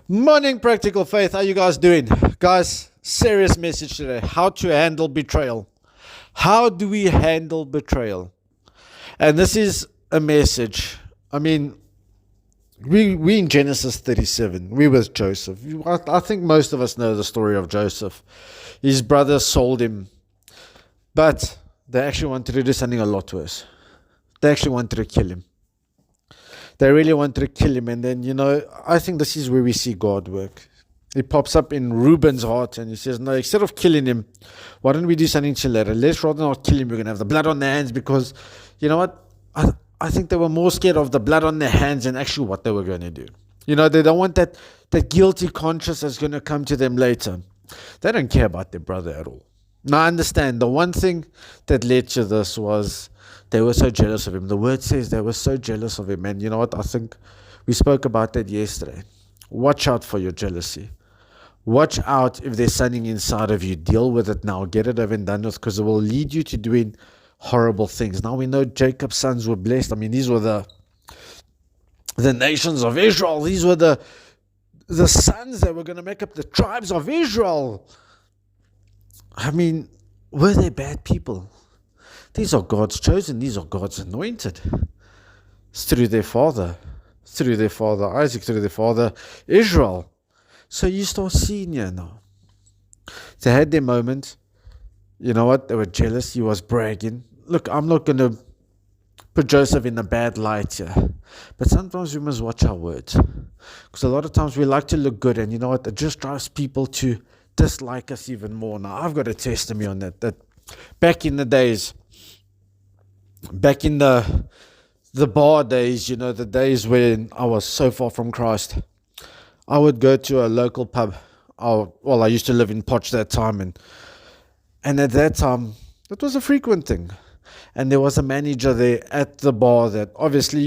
Morning, Practical Faith. How you guys doing? Guys, serious message today. How to handle betrayal. How do we handle betrayal? And this is a message. I mean, we in Genesis 37, we with Joseph. I think most of us know the story of Joseph. His brothers sold him, but they actually wanted to do something a lot worse. They actually wanted to kill him. They really wanted to kill him. And then, I think this is where we see God work. He pops up in Reuben's heart and he says, no, instead of killing him, why don't we do something to later? Let's rather not kill him. We're going to have the blood on their hands, because, you know what? I think they were more scared of the blood on their hands than actually what they were going to do. They don't want that guilty conscience that's going to come to them later. They don't care about their brother at all. Now, I understand. The one thing that led to this was they were so jealous of him. The word says they were so jealous of him. And you know what? I think we spoke about that yesterday. Watch out for your jealousy. Watch out if there's something inside of you. Deal with it now. Get it over and done with, because it will lead you to doing horrible things. Now we know Jacob's sons were blessed. I mean, these were the nations of Israel. These were the sons that were going to make up the tribes of Israel. I mean, were they bad people? These are God's chosen. These are God's anointed. It's through their father Isaac, through their father Israel. So you start seeing here now. They had their moment. You know what? They were jealous. He was bragging. Look, I'm not going to put Joseph in a bad light here. But sometimes we must watch our words. Because a lot of times we like to look good. And you know what? It just drives people to dislike us even more. Now, I've got a testimony on that. That back in the days, back in the bar days, the days when I was so far from Christ, I would go to a local pub. I used to live in Potch that time. And at that time, it was a frequent thing. And there was a manager there at the bar that obviously,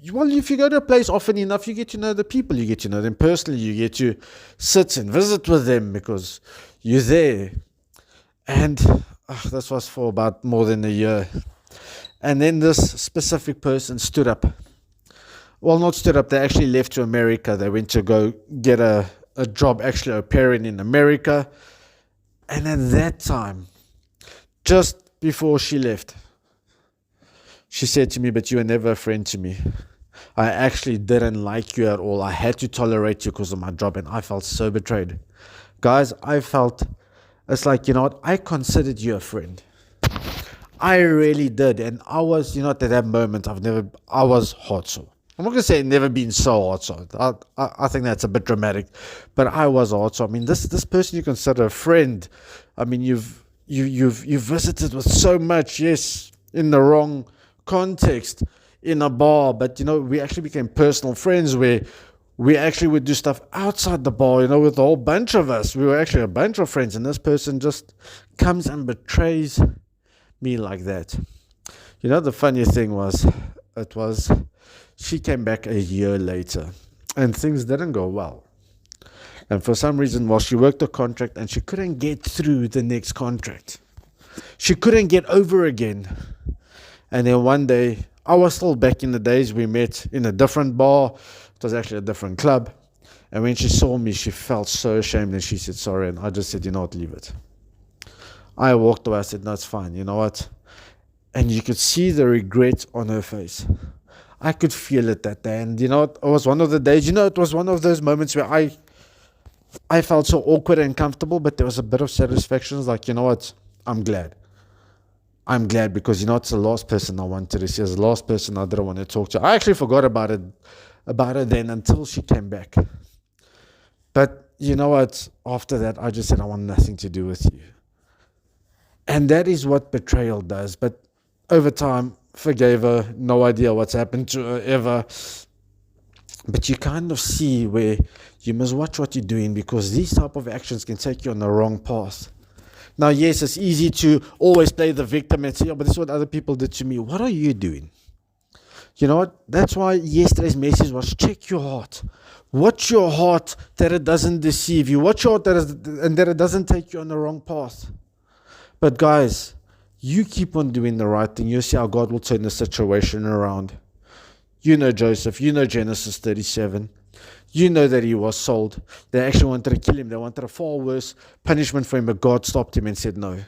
if you go to a place often enough, you get to know the people. You get to know them personally. You get to sit and visit with them because you're there. And this was for about more than a year. And then this specific person stood up. Well, not stood up. They actually left to America. They went to go get a job actually au pairing in America. And at that time, just before she left, she said to me, but you were never a friend to me. I actually didn't like you at all. I had to tolerate you because of my job, and I felt so betrayed. Guys, it's like, I considered you a friend. I really did. And I was, at that moment, I was heart sore. I'm not going to say never been so heart sore. I think that's a bit dramatic, but I was heart sore. I mean, this person you consider a friend. I mean, you've visited with so much, yes, in the wrong context, in a bar, but we actually became personal friends where we actually would do stuff outside the bar, with a whole bunch of us. We were actually a bunch of friends, and this person just comes and betrays me like that. The funny thing was, she came back a year later, and things didn't go well. And for some reason, while she worked a contract and she couldn't get through the next contract, she couldn't get over again. And then one day, I was still back in the days, we met in a different bar. It was actually a different club. And when she saw me, she felt so ashamed and she said sorry. And I just said, leave it. I walked away. I said, no, it's fine. You know what? And you could see the regret on her face. I could feel it that day. And it was one of the days, it was one of those moments where I felt so awkward and uncomfortable, but there was a bit of satisfaction. It's like, what? I'm glad. Because, it's the last person I wanted to see. It's the last person I didn't want to talk to. I actually forgot about her then until she came back. But you know what? After that, I just said, I want nothing to do with you. And that is what betrayal does. But over time, forgave her. No idea what's happened to her ever. But you kind of see where you must watch what you're doing, because these type of actions can take you on the wrong path. Now, yes, it's easy to always play the victim and say, but this is what other people did to me. What are you doing? You know what? That's why yesterday's message was check your heart. Watch your heart that it doesn't deceive you. Watch your heart that it doesn't take you on the wrong path. But guys, you keep on doing the right thing. You'll see how God will turn the situation around. You know Joseph. You know Genesis 37. You know that he was sold. They actually wanted to kill him. They wanted a far worse punishment for him, but God stopped him and said no.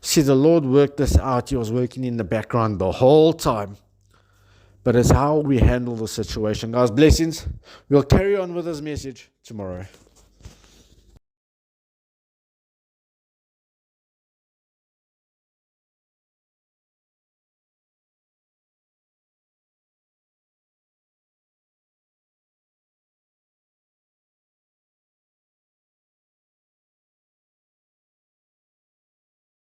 See, the Lord worked this out. He was working in the background the whole time. But it's how we handle the situation. Guys, blessings. We'll carry on with this message tomorrow.